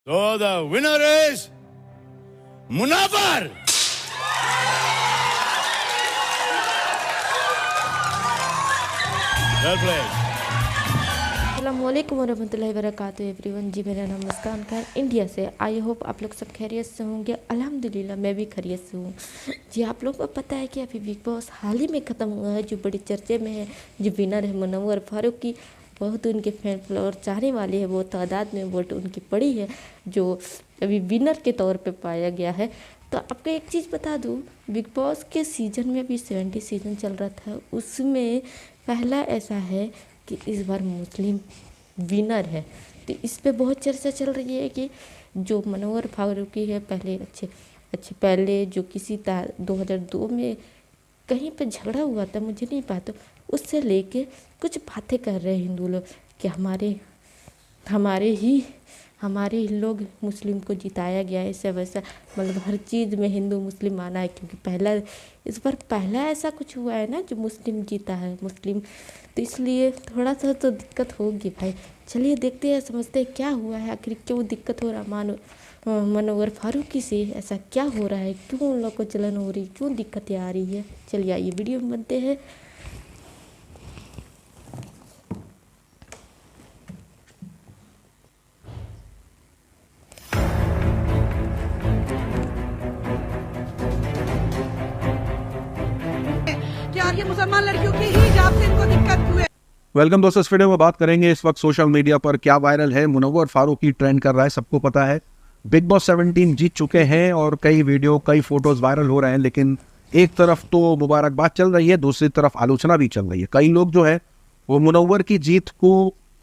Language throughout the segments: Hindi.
So the winner is Munawar. Well played. अस्सलामुअलैकुम वरहमतुल्लाहि वबरकातुहू एवरीवन। जी मेरा नाम मुस्कान खान इंडिया से। आई होप आप लोग सब खैरियत से होंगे। अल्हम्दुलिल्लाह मैं भी खैरियत से हूँ। जी आप लोग को पता है कि अभी बिग बॉस हाल ही में ख़त्म हुआ है, जो बड़े चर्चे में है, जो विनर है मुनव्वर फारूक की। बहुत उनके फैन फॉलोअर चाहने वाले हैं, वो तादाद में वोट उनकी पड़ी है, जो अभी विनर के तौर पे पाया गया है। तो आपको एक चीज़ बता दूँ, बिग बॉस के सीज़न में अभी 70 सीज़न चल रहा था, उसमें पहला ऐसा है कि इस बार मुस्लिम विनर है। तो इस पे बहुत चर्चा चल रही है कि जो मुनव्वर फारूकी है, पहले जो किसी 2002 में कहीं पे झगड़ा हुआ था, मुझे नहीं पता, उससे लेके कुछ बातें कर रहे हैं हिंदू लोग कि हमारे ही लोग मुस्लिम को जिताया गया है, ऐसा वैसा, मतलब हर चीज़ में हिंदू मुस्लिम माना है, क्योंकि इस बार पहला ऐसा कुछ हुआ है ना जो मुस्लिम जीता है, मुस्लिम। तो इसलिए थोड़ा सा तो दिक्कत होगी भाई। चलिए देखते हैं, समझते हैं क्या हुआ है, आखिर क्यों दिक्कत हो रहा मुनव्वर फारूकी से, ऐसा क्या हो रहा है, क्यों उन लोग को जलन हो रही, क्यों दिक्कतें आ रही है। चलिए आइए वीडियो में बनते हैं। ये मुसलमान लड़कियों की हिजाब से इनको दिक्कत हुए। वेलकम दोस्तों, इस वीडियो में बात करेंगे इस वक्त सोशल मीडिया पर क्या वायरल है। मुनव्वर फारूकी ट्रेंड कर रहा है, सबको पता है। बिग बॉस 17 जीत चुके हैं और कई वीडियो कई फोटोज वायरल हो रहे हैं, लेकिन एक तरफ तो मुबारकबाद चल रही है, दूसरी तरफ आलोचना भी चल रही है। कई लोग जो है वो मुनव्वर की जीत को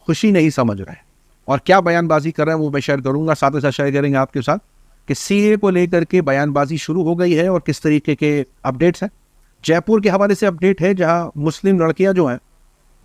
खुशी नहीं समझ रहे हैं और क्या बयानबाजी कर रहे हैं वो मैं शेयर करूंगा। साथ ही साथ शेयर करेंगे आपके साथ कि सीए को लेकर के बयानबाजी शुरू हो गई है और किस तरीके के अपडेट्स हैं। जयपुर के हवाले से अपडेट है, जहां मुस्लिम लड़कियां जो हैं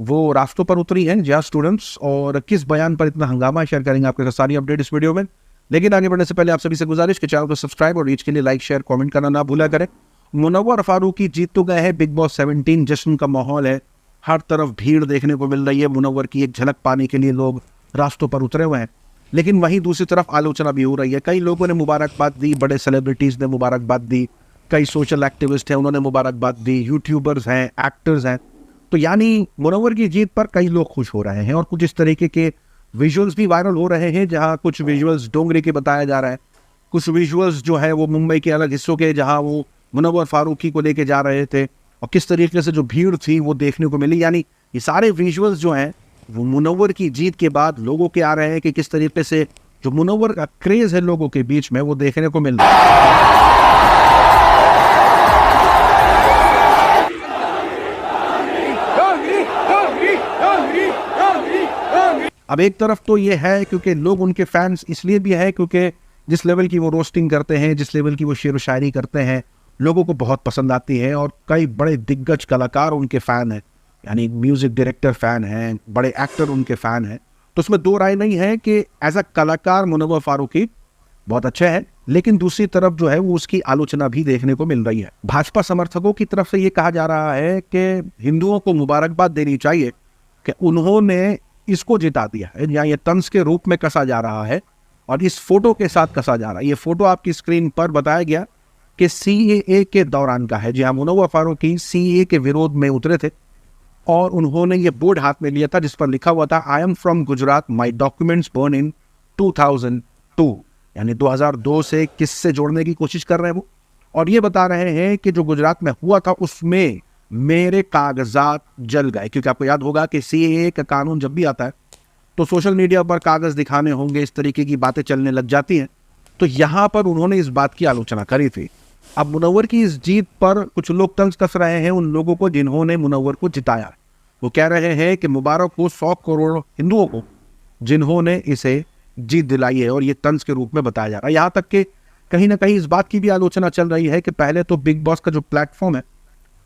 वो रास्तों पर उतरी हैं, जहां स्टूडेंट्स, और किस बयान पर इतना हंगामा, शेयर करेंगे आपके साथ सारी अपडेट इस वीडियो में। लेकिन आगे बढ़ने से पहले आप सभी से गुजारिश कि चैनल को सब्सक्राइब और रीच के लिए लाइक शेयर कमेंट करना ना भूला करें। मुनव्वर फारूकी जीत तो गए हैं, बिग बॉस 17 जश्न का माहौल है, हर तरफ भीड़ देखने को मिल रही है। मुनव्वर की एक झलक पाने के लिए लोग रास्तों पर उतरे हुए हैं, लेकिन वहीं दूसरी तरफ आलोचना भी हो रही है। कई लोगों ने मुबारकबाद दी, बड़े सेलिब्रिटीज ने मुबारकबाद दी, कई सोशल एक्टिविस्ट हैं उन्होंने मुबारकबाद दी, यूट्यूबर्स हैं, एक्टर्स हैं। तो यानी मुनव्वर की जीत पर कई लोग खुश हो रहे हैं और कुछ इस तरीके के विजुअल्स भी वायरल हो रहे हैं, जहां कुछ विजुअल्स डोंगरी के बताया जा रहा है, कुछ विजुअल्स जो है वो मुंबई के अलग हिस्सों के, जहां वो मुनव्वर फारूकी को लेके जा रहे थे और किस तरीके से जो भीड़ थी वो देखने को मिली। यानी ये सारे विजुअल्स जो हैं वो मुनव्वर की जीत के बाद लोगों के आ रहे हैं कि किस तरीके से जो मुनव्वर का क्रेज है लोगों के बीच में वो देखने को मिल रहा है। अब एक तरफ तो ये है क्योंकि लोग उनके फैंस इसलिए भी है क्योंकि जिस लेवल की वो रोस्टिंग करते हैं, जिस लेवल की वो शेर व शायरी करते हैं, लोगों को बहुत पसंद आती है और कई बड़े दिग्गज कलाकार उनके फ़ैन हैं, यानी म्यूज़िक डायरेक्टर फ़ैन हैं, बड़े एक्टर उनके फ़ैन हैं। तो उसमें दो राय नहीं है कि एज अ कलाकार मुनव्वर फारूकी बहुत अच्छा है, लेकिन दूसरी तरफ जो है वो उसकी आलोचना भी देखने को मिल रही है। भाजपा समर्थकों की तरफ से ये कहा जा रहा है कि हिंदुओं को मुबारकबाद देनी चाहिए कि उन्होंने इसको जिता दिया है, या ये तंज के रूप में कसा जा रहा है और इस फोटो के साथ कसा जा रहा है। ये फोटो आपकी स्क्रीन पर बताया गया कि सीएए के दौरान का है, जहां मुनव्वर फारूकी सीएए के विरोध में उतरे थे और उन्होंने ये बोर्ड हाथ में लिया था जिस पर लिखा हुआ था, I am from Gujarat, my documents burn in 2002। यानी 2002 से किससे जोड़ने की कोशिश कर रहे हैं वो, और ये बता रहे हैं कि जो गुजरात में हुआ था उसमें मेरे कागजात जल गए। क्योंकि आपको याद होगा कि सीएए का कानून जब भी आता है तो सोशल मीडिया पर कागज दिखाने होंगे, इस तरीके की बातें चलने लग जाती हैं। तो यहाँ पर उन्होंने इस बात की आलोचना करी थी। अब मुनव्वर की इस जीत पर कुछ लोग तंज कस रहे हैं उन लोगों को जिन्होंने मुनव्वर को जिताया। वो कह रहे हैं कि मुबारक हो 100 करोड़ हिंदुओं को जिन्होंने इसे जीत दिलाई है, और ये तंज के रूप में बताया जा रहा है। यहाँ तक कि कहीं ना कहीं इस बात की भी आलोचना चल रही है कि पहले तो बिग बॉस का जो प्लेटफॉर्म है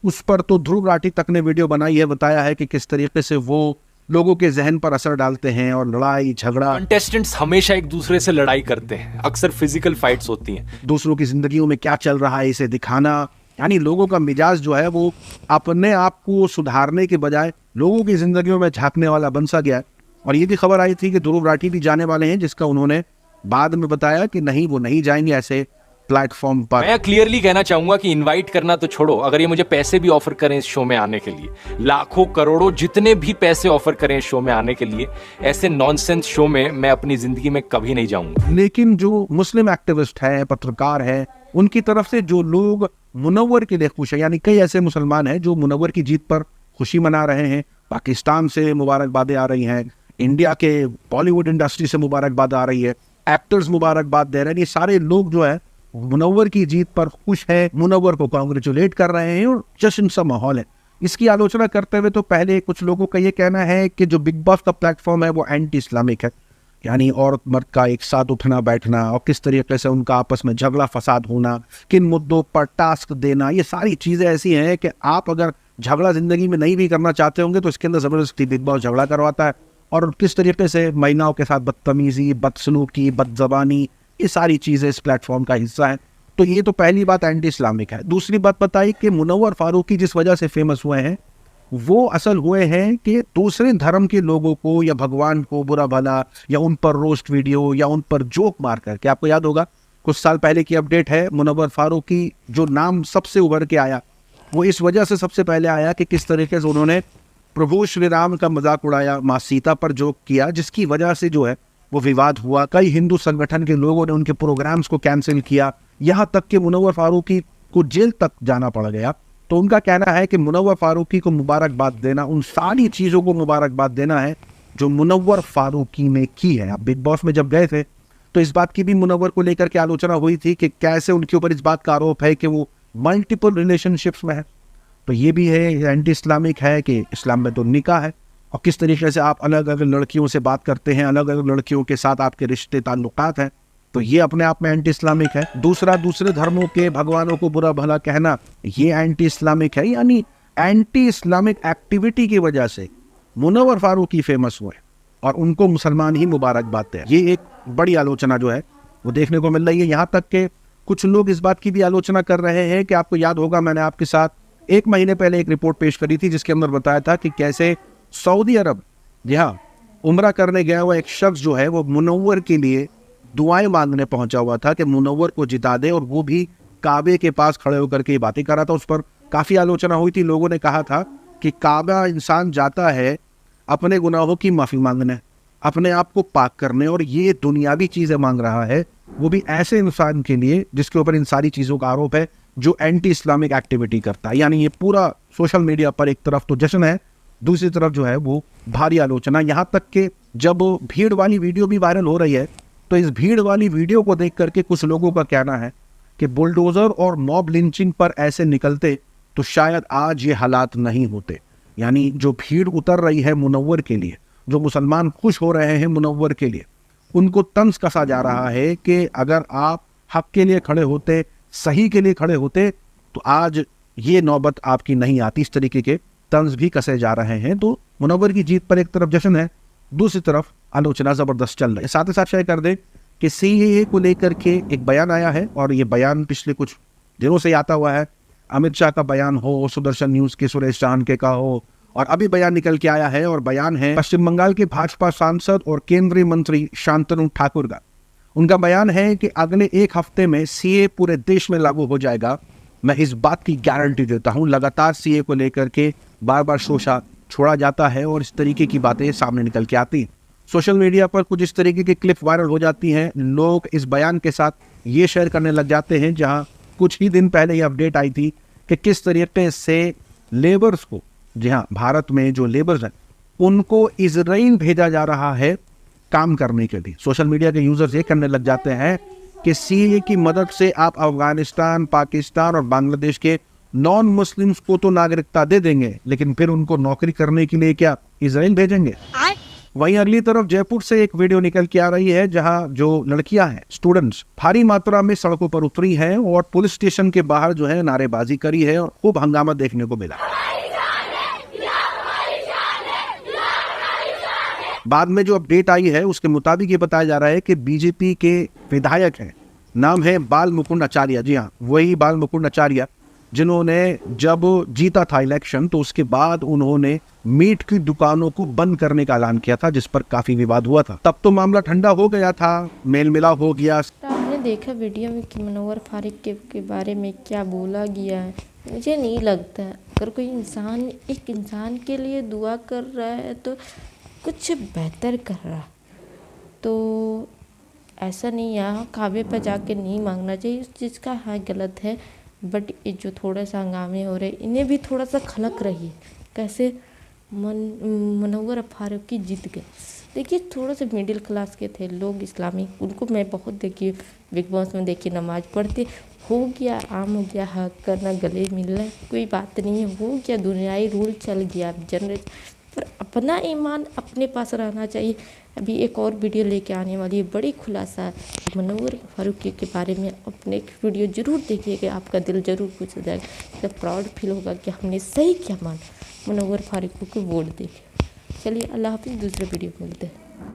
उस पर तो ध्रुव राठी तक ने वीडियो बनाई है, बताया है कि किस तरीके से वो लोगों के जहन पर असर डालते हैं और लड़ाई झगड़ा, कंटेस्टेंट्स हमेशा एक दूसरे से लड़ाई करते हैं, अक्सर फिजिकल फाइट्स होती हैं, दूसरों की जिंदगियों में क्या चल रहा है इसे दिखाना। यानी लोगों का मिजाज जो है वो अपने आप को सुधारने के बजाय लोगों की जिंदगियों में झांकने वाला बन सा गया है। और ये भी खबर आई थी कि ध्रुव राठी भी जाने वाले हैं, जिसका उन्होंने बाद में बताया कि नहीं, वो नहीं जाएंगे ऐसे प्लेटफॉर्म पर। मैं क्लियरली कहना चाहूंगा कि इनवाइट करना तो छोड़ो, अगर ये मुझे पैसे भी ऑफर करें इस शो में आने के लिए, लाखों करोड़ों जितने भी पैसे ऑफर करें इस शो में आने के लिए, ऐसे नॉनसेंस शो में मैं अपनी जिंदगी में कभी नहीं जाऊंगा। लेकिन जो मुस्लिम एक्टिविस्ट हैं, पत्रकार हैं, उनकी तरफ से जो लोग मुनव्वर के लिए खुश है, यानी कई ऐसे मुसलमान हैं जो मुनव्वर की जीत पर खुशी मना रहे हैं, पाकिस्तान से मुबारकबादें आ रही हैं, इंडिया के बॉलीवुड इंडस्ट्री से मुबारकबाद आ रही है, एक्टर्स मुबारकबाद दे रहे हैं, ये सारे लोग जो है मुनव्वर की जीत पर खुश है, मुनव्वर को कांग्रेचुलेट कर रहे हैं और जश्न सा माहौल है। इसकी आलोचना करते हुए तो पहले कुछ लोगों का ये कहना है कि जो बिग बॉस का प्लेटफॉर्म है वो एंटी इस्लामिक है, यानी औरत मर्द का एक साथ उठना बैठना और किस तरीके से उनका आपस में झगड़ा फसाद होना, किन मुद्दों पर टास्क देना, ये सारी चीज़ें ऐसी हैं कि आप अगर झगड़ा ज़िंदगी में नहीं भी करना चाहते होंगे तो इसके अंदर ज़बरदस्ती बिग बॉस झगड़ा करवाता है। और किस तरीके से महिलाओं के साथ बदतमीज़ी, बदसलूकी, बदज़बानी, ये सारी चीज़ें इस प्लेटफॉर्म का हिस्सा है। तो ये तो पहली बात एंटी इस्लामिक है। दूसरी बात बताई कि मुनव्वर फारूकी जिस वजह से फेमस हुए हैं वो असल हुए हैं कि दूसरे धर्म के लोगों को या भगवान को बुरा भला या उन पर रोस्ट वीडियो या उन पर जोक मार करके, आपको याद होगा कुछ साल पहले की अपडेट है, मुनव्वर फारूकी जो नाम सबसे उभर के आया वो इस वजह से सबसे पहले आया कि किस तरीके से उन्होंने प्रभु श्री राम का मजाक उड़ाया, माँ सीता पर जोक किया, जिसकी वजह से जो है वो विवाद हुआ। कई हिंदू संगठन के लोगों ने उनके प्रोग्राम्स को कैंसिल किया, यहाँ तक कि मुनव्वर फारूकी को जेल तक जाना पड़ गया। तो उनका कहना है कि मुनव्वर फारूकी को मुबारकबाद देना, उन सारी चीज़ों को मुबारकबाद देना है जो मुनव्वर फारूकी ने की है। आप बिग बॉस में जब गए थे तो इस बात की भी मुनव्वर को लेकर के आलोचना हुई थी कि कैसे उनके ऊपर इस बात का आरोप है कि वो मल्टीपल रिलेशनशिप्स में है। तो ये भी है एंटी इस्लामिक है कि इस्लाम में तो निकाह है, और किस तरीके से आप अलग अलग लड़कियों से बात करते हैं, अलग अलग लड़कियों के साथ आपके रिश्ते ताल्लुकात हैं, तो ये अपने आप में एंटी इस्लामिक है। दूसरा, दूसरे धर्मों के भगवानों को बुरा भला कहना, ये एंटी इस्लामिक है। यानी एंटी इस्लामिक एक्टिविटी की वजह से मुनव्वर फारूकी फेमस हुए और उनको मुसलमान ही मुबारकबाद दें। ये एक बड़ी आलोचना जो है वो देखने को मिल रही है। यहाँ तक कि कुछ लोग इस बात की भी आलोचना कर रहे हैं कि आपको याद होगा मैंने आपके साथ 1 महीने पहले एक रिपोर्ट पेश करी थी जिसके अंदर बताया था कि कैसे सऊदी अरब, जी हाँ, उम्रा करने गया हुआ एक शख्स जो है वो मुनव्वर के लिए दुआएं मांगने पहुंचा हुआ था कि मुनव्वर को जिता दे, और वो भी काबे के पास खड़े होकर के बातें कर रहा था। उस पर काफ़ी आलोचना हुई थी। लोगों ने कहा था कि काबा इंसान जाता है अपने गुनाहों की माफ़ी मांगने, अपने आप को पाक करने, और ये दुनियावी चीज़ें मांग रहा है, वो भी ऐसे इंसान के लिए जिसके ऊपर इन सारी चीज़ों का आरोप है जो एंटी इस्लामिक एक्टिविटी करता है। यानी ये पूरा सोशल मीडिया पर एक तरफ तो जश्न है, दूसरी तरफ जो है वो भारी आलोचना। यहाँ तक कि जब भीड़ वाली वीडियो भी वायरल हो रही है तो इस भीड़ वाली वीडियो को देख करके कुछ लोगों का कहना है कि बुलडोज़र और मॉब लिंचिंग पर ऐसे निकलते तो शायद आज ये हालात नहीं होते। यानी जो भीड़ उतर रही है मुनव्वर के लिए, जो मुसलमान खुश हो रहे हैं मुनव्वर के लिए, उनको तंज कसा जा रहा है कि अगर आप हक के लिए खड़े होते, सही के लिए खड़े होते, तो आज ये नौबत आपकी नहीं आती। इस तरीके के तंज भी कसे जा रहे हैं। तो मुनव्वर की जीत पर एक तरफ जश्न है, दूसरी तरफ आलोचना ज़बरदस्त चल रही है। साथ ही साथ शेयर कर दें कि CAA को लेकर के एक बयान आया है, और ये बयान पिछले कुछ दिनों से आता हुआ है। अमित शाह का बयान हो, सुदर्शन न्यूज़ के सुरेश चांदके का हो, और अभी बयान निकल के आया है, और बयान है पश्चिम बंगाल के भाजपा सांसद और केंद्रीय मंत्री शांतनु ठाकुर का। उनका बयान है कि अगले 1 हफ्ते में CAA पूरे देश में लागू हो जाएगा। मैं इस बात की गारंटी देता हूँ। लगातार CAA को लेकर के बार बार शोषा छोड़ा जाता है और इस तरीके की बातें सामने निकल के आती हैं। सोशल मीडिया पर कुछ इस तरीके की क्लिप वायरल हो जाती हैं, लोग इस बयान के साथ ये शेयर करने लग जाते हैं, जहां कुछ ही दिन पहले ये अपडेट आई थी कि किस तरीके से लेबर्स को, जी हाँ, भारत में जो लेबर्स हैं उनको इजराइल भेजा जा रहा है काम करने के लिए। सोशल मीडिया के यूजर्स ये करने लग जाते हैं कि CAA की मदद से आप अफगानिस्तान, पाकिस्तान और बांग्लादेश के नॉन मुस्लिम्स को तो नागरिकता दे देंगे, लेकिन फिर उनको नौकरी करने के लिए क्या इजराइल भेजेंगे। वहीं अगली तरफ जयपुर से एक वीडियो निकल के आ रही है, जहां जो लड़कियां हैं, स्टूडेंट्स, भारी मात्रा में सड़कों पर उतरी हैं और पुलिस स्टेशन के बाहर जो है नारेबाजी करी है और खूब हंगामा देखने को मिला। बाद में जो अपडेट आई है उसके मुताबिक ये बताया जा रहा है कि बीजेपी के विधायक हैं, नाम है बाल मुकुंद आचार्य, जी हाँ, वही बाल मुकुंद आचार्य, जिन्होंने जब जीता था इलेक्शन तो उसके बाद उन्होंने मीट की दुकानों को बंद करने का ऐलान किया था, जिस पर काफी विवाद हुआ था। तब तो मामला ठंडा हो गया था, मेल मिलाप हो गया। आपने देखा वीडियो में कि मनोवर फारूक के बारे में क्या बोला गया है। मुझे नहीं लगता अगर कोई इंसान एक इंसान के लिए दुआ कर रहा है तो कुछ बेहतर कर रहा, तो ऐसा नहीं यहाँ काबे पर जाके नहीं मांगना चाहिए। इस चीज़ का हाँ गलत है, बट ये जो थोड़ा सा हंगामे हो रहे इन्हें भी थोड़ा सा खलक रही है। कैसे मनोवर फारूक की जीत गए। देखिए थोड़ा सा मिडिल क्लास के थे लोग, इस्लामिक, उनको मैं बहुत देखी बिग बॉस में देखी नमाज पढ़ते, हो गया आम हो गया हक करना, गले मिलना, कोई बात नहीं है, हो गया दुनियाई रूल चल गया जनरेशन, पर अपना ईमान अपने पास रहना चाहिए। अभी एक और वीडियो लेके आने वाली है, बड़ी खुलासा मनोवर फारूक के बारे में। अपने एक वीडियो जरूर देखिएगा, आपका दिल जरूर खुश हो जाएगा, जब प्राउड फील होगा कि हमने सही क्या माना, मनोवर फारूक को वोट देके। चलिए अल्लाह हाफिज़, दूसरे वीडियो में मिलते हैं।